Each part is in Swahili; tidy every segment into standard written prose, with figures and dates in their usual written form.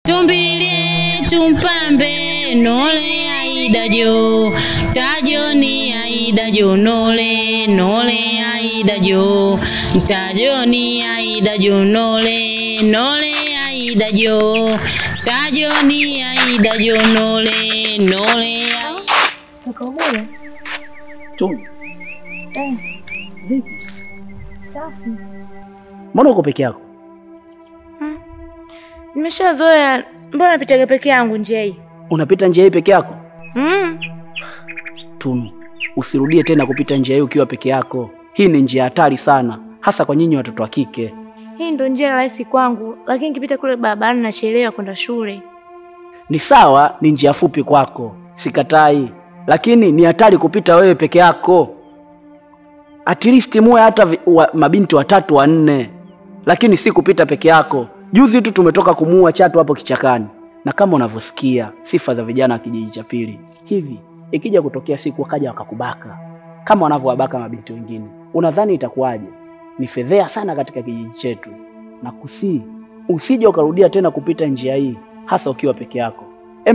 Tumbilie tumpambe nole aida jo, tajo ni aida jo nole aida jo, tajo ni aida jo nole aida jo, tajo ni aida jo nole Nikaubele. Tu. Vipi? Safi. Mbona uko peke yako? Nimeshazoea. Mbona napita peke yangu njia hii? Unapita njia hii peke yako? Tunu, usirudie tena kupita njia hii ukiwa peke yako. Hii ni njia hatari sana, hasa kwa nyinyi watoto wa kike. Hii ndo njia rahisi kwangu, lakini nikipita kule barabarani nachelewa kwenda shule. Ni sawa, ni njia fupi kwako, sikatai. Lakini ni hatari kupita wewe peke yako. At least muwe hata mabinti 3 4, lakini si kupita peke yako. Juzi tu tumetoka kumuua chatu hapo kichakani. Na kama unavyosikia sifa za vijana wa kijiji cha pili, hivi ikija kutokea siku wakaja wakakubaka kama wanavyowabaka mabinti wengine, unadhani itakuwaje? Ni fedhea sana katika kijiji chetu. Na usije ukarudia tena kupita njia hii, hasa ukiwa peke yako.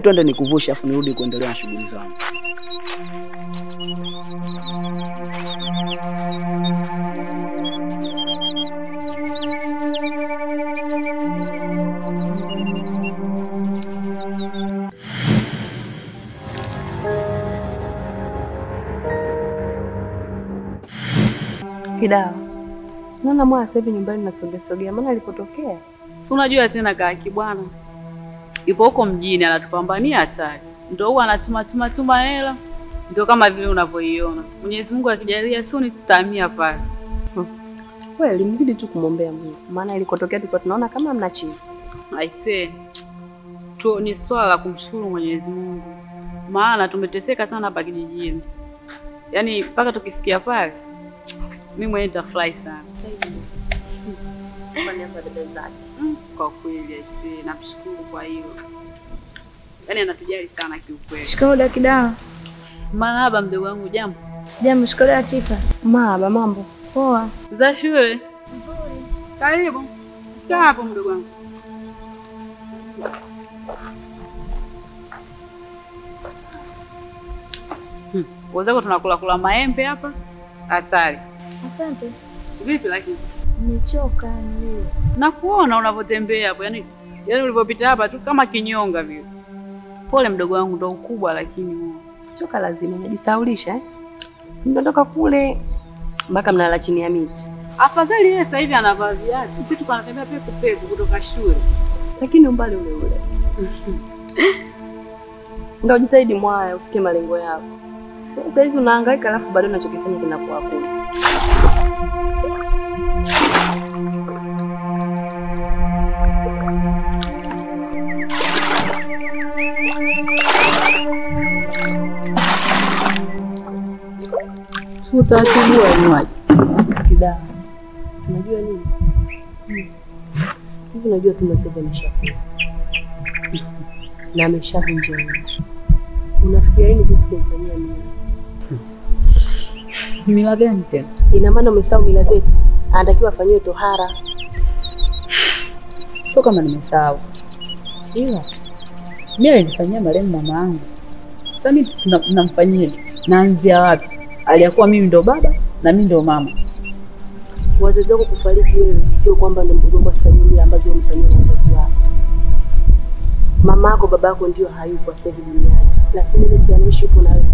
Twende nikuvushe afu nirudi kuendelea na shughuli zangu. Kidawa. Naona mwana sasa hivi nyumbani nasogea. Maana alipotokea. Si unajua tena kaki bwana. Yupo huko mjini anatupambania hatari. Ndio huwa anatuma hela. Ndio kama vile unavyoiona. Mwenyezi Mungu akijalia sio tutahamia pale. Kweli mzidi tu kumwombea Mungu. Maana ilikotokea tulikuwa tunaona kama mna chizi. I say tu ni swala la kumshukuru Mwenyezi Mungu. Maana tumeteseka sana hapa kijijini. Yaani mpaka tukifikia pale mimi mwenyewe nitafurahi sana. Kwa kweli namshukuru kwa hiyo. Yaani anatujali sana kiukweli. Shikamoo Kidawa. Marahaba mdogo wangu, jambo. Jambo, shikamoo Chifa. Marahaba, mambo. Poa. Za shule? Nzuri. Karibu. Sasa hapo mdogo wangu. Wazako tunakula maembe hapa. Hatari. Asante. Vipi lakini? Nimechoka leo. Nakuona unavyotembea hapo, yaani ulipopita hapa tu kama kinyonga vile. Pole mdogo wangu, ndo ukubwa lakini choka lazima unajisaulisha Mnatoka kule mpaka mnalala chini ya miti. Afadhali yeye sasa hivi anavaa viatu. Sisi tukanatembea peku kutoka shule. Lakini umbali ule ule. Ndio jitahidi mwaya ufike malengo yako. Sasa hizi unahangaika alafu bado unachokifanya kinakuwa hakuna. Utatibua nywaji. Kidawa. Unajua nini? Hivi unajua tumesema ameshakula. Na ameshavunja. Unafikiria nini kuhusu kumfanyia mila? Mila gani tena? Ina maana umesahau mila zetu. Anatakiwa afanywe tohara. Sio kama nimesahau. Ila mimi nilifanyia marehemu mama yangu. Sasa mimi tunamfanyia. Naanzia wapi? Aliyakuwa mimi ndo baba na mimi ndo mama. Wazazi wako kufariki wewe sio kwamba ndio mdogo kwa familia ambazo umefanyia wazazi wako. Mama yako baba yako ndio hayupo sasa hivi duniani, lakini yule si anaishi huko na wewe.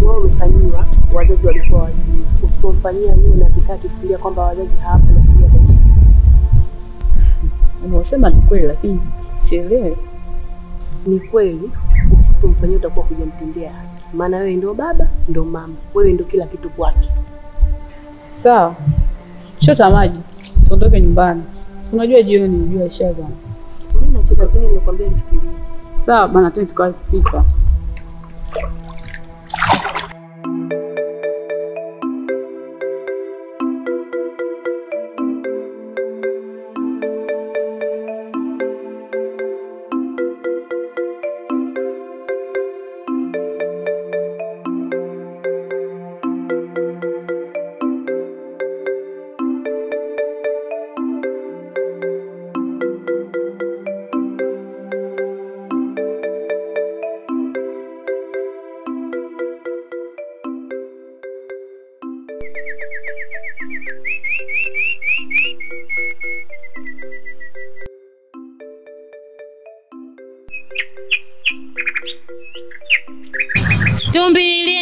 Wao umefanyiwa, wazazi walikuwa wazima. Usipomfanyia yeye na kikaa kifikiria kwamba wazazi hapo na pia ataishi. Unasema ni kweli lakini sielewi. Ni kweli, usipomfanyia utakuwa kujamtendea haki. Maana wewe ndio baba, ndio mama. Wewe ndio kila kitu kwake. Sawa. Chota maji. Tuondoke nyumbani. Unajua jioni unajua shaba. Mimi nacheka lakini nimekwambia nifikirie. Sawa bana, twende tukapika. Tumbile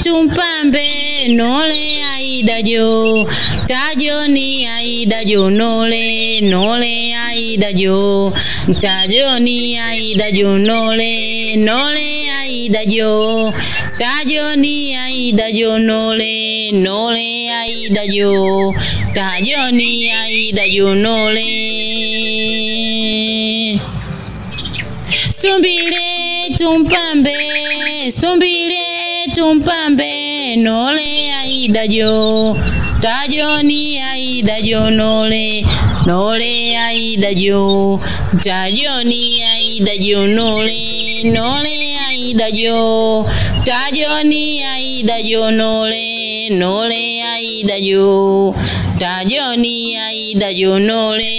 tumpambe nole Aida Jo, tajoni Aida Jo nole, nole Aida Jo, tajoni Aida Jo nole, nole Aida Jo, tajoni Aida Jo nole, nole Aida Jo, tajoni Aida Jo nole. Stumbile tumpambe nole Aida Jo, tajoni Aida Jo nole, nole Aida Jo, tajoni Aida Jo nole, nole Aida Jo, tajoni Aida Jo nole, nole Aida Jo, tajoni Aida Jo nole.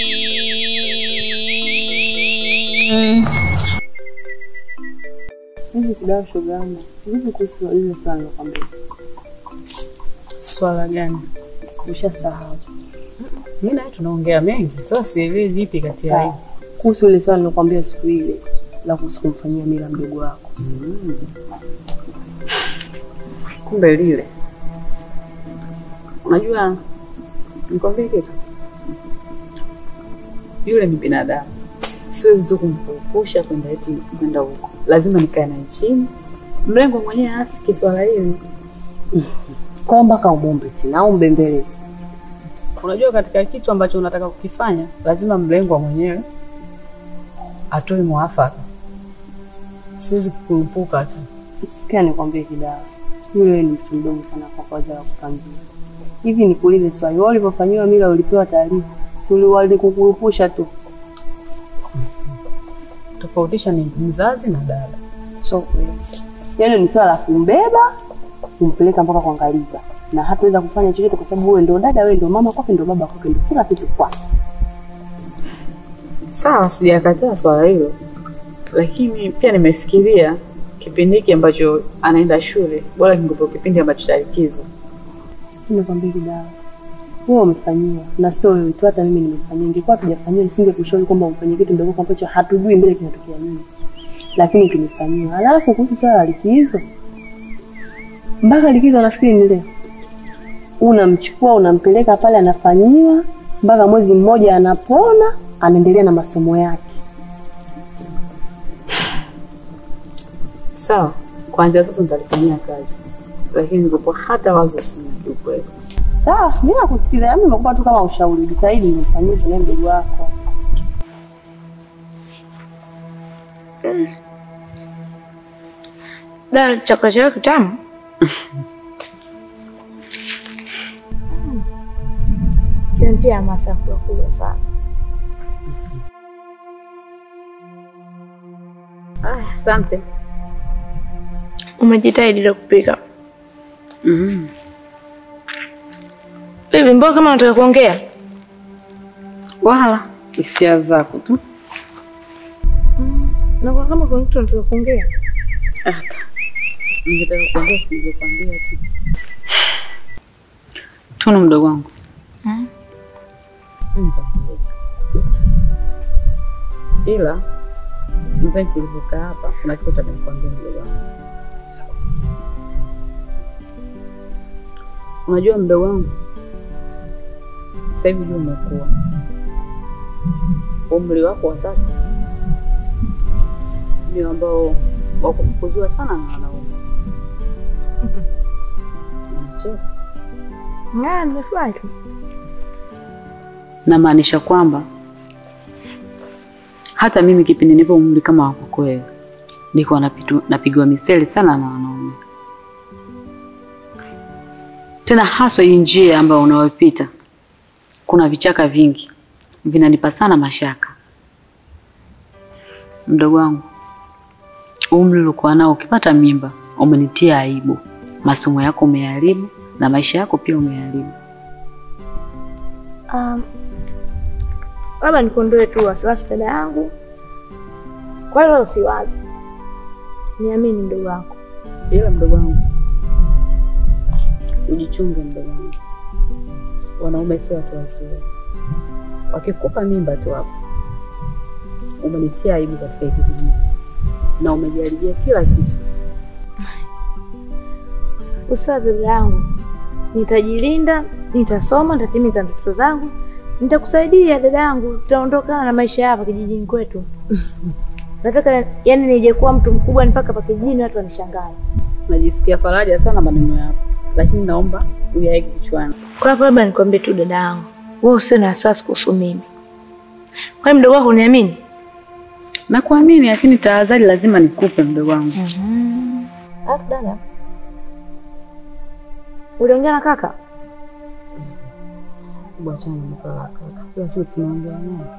Hivi kidao shoga yangu, hivi kuhusu ile swala nakwambia. Swala gani? Ushasahau. Mimi naye tunaongea mengi. Sasa sielewi vipi kati ya hiyo. Kuhusu ile swala nakwambia siku ile la kumfanyia mila mdogo wako. Kumbe lile. Unajua nikwambie kitu. Yule ni binadamu. Siwezi tu kumpusha kwenda huko. Lazima nikae naye chini. Mlengo mwenyewe afike swala hili. Kwa mpaka umombe tena au mbembeleze. Unajua katika kitu ambacho unataka kukifanya, lazima mlengo mwenyewe atoe mwafaka. Siwezi kukurupuka tu. Sikia nikwambie kidao. Yule ni mtu mdogo sana kwa kawaida kupangia. Hivi nikuulize swali, wao walipofanywa mila ulipewa taarifa? Si walikukurupusha tu? Tofautisha ni mzazi na dada. So kweli. Yaani ni swala la kumbeba, kumpeleka mpaka kwa ngaliba. Na hataweza kufanya chochote kwa sababu wewe ndio dada, wewe ndio mama kwake, ndio baba kwake, ndio kila kitu kwake. Sawa, sijakataa swala hilo. Lakini pia nimefikiria kipindi hiki ambacho anaenda shule, bora kingepo kipindi ambacho cha likizo. Nimekwambia kidao. Wewe umefanyia na sio wewe tu, hata mimi nimefanyia. Ingekuwa tujafanyia nisingekushauri kwamba umfanyie kitu ndogo ambacho hatujui mbele kinatokea nini. Lakini tumefanyia. Alafu kuhusu swala la likizo, mpaka likizo nafikiri ni leo. Unamchukua unampeleka pale anafanyiwa mpaka mwezi mmoja anapona, anaendelea na masomo yake. Sawa, kuanzia sasa nitalifanyia kazi. Lakini niko hata wazo sina kiukweli. Sawa, mimi nakusikiliza, mimi nimekupa tu kama ushauri. Jitahidi umfanyie kwa mdogo wako. Da, chakula chako kitamu. Kinanitia hamasa kula sana. Asante. Umejitahidi ndio kupika. Bibi, mbona kama unataka kuongea? Wala hisia zako tu. Na kwa kama kuna kitu unataka kuongea? Hata ningetaka kuongea singekwambia tu. Tuna mdogo wangu. Ila nadhani tulipokaa hapa kuna kitu nataka nikwambie mdogo wangu. Unajua mdogo wangu, sasa hivi ndio umekuwa. Umri wako wa sasa ni ambao wakufukuzwa sana na wanaume. Nimefurahi tu. Na maanisha kwamba hata mimi kipindi nipo umri kama wako kweli, niko napigwa miseli sana na wanaume. Tena haswa hii njia ambayo unayopita, kuna vichaka vingi vinanipa sana mashaka. Mdogo wangu, umri uliokuwa nao ukipata mimba umenitia aibu. Masomo yako umeharibu na maisha yako pia umeharibu. Labda nikondoe tu wasiwasi dada yangu. Kwa hiyo usiwaze. Niamini mdogo wako. Ila mdogo wangu, ujichunge mdogo wangu. Wanaume sio watu wazuri. Wakikupa mimba tu hapo, umenitia aibu katika hiki kijiji. Na umejaribia kila kitu. Usiwaze dada yangu, nitajilinda, nitasoma, nitatimiza ndoto zangu, nitakusaidia dada yangu, tutaondokana na maisha hapa kijijini kwetu. Nataka yani nije kuwa mtu mkubwa mpaka hapa kijijini watu wanishangae. Najisikia faraja sana maneno yako, lakini naomba uyaeke kichwani. Kwa hapo labda nikwambie tu dada yangu, wewe usiwe na wasiwasi kuhusu mimi. Kwa mdogo wako uniamini? Nakuamini, lakini tahadhari lazima nikupe mdogo wangu. Alafu dada, uliongea na kaka? Bwachana na masuala ya kaka. Kila siku tunaongea naye.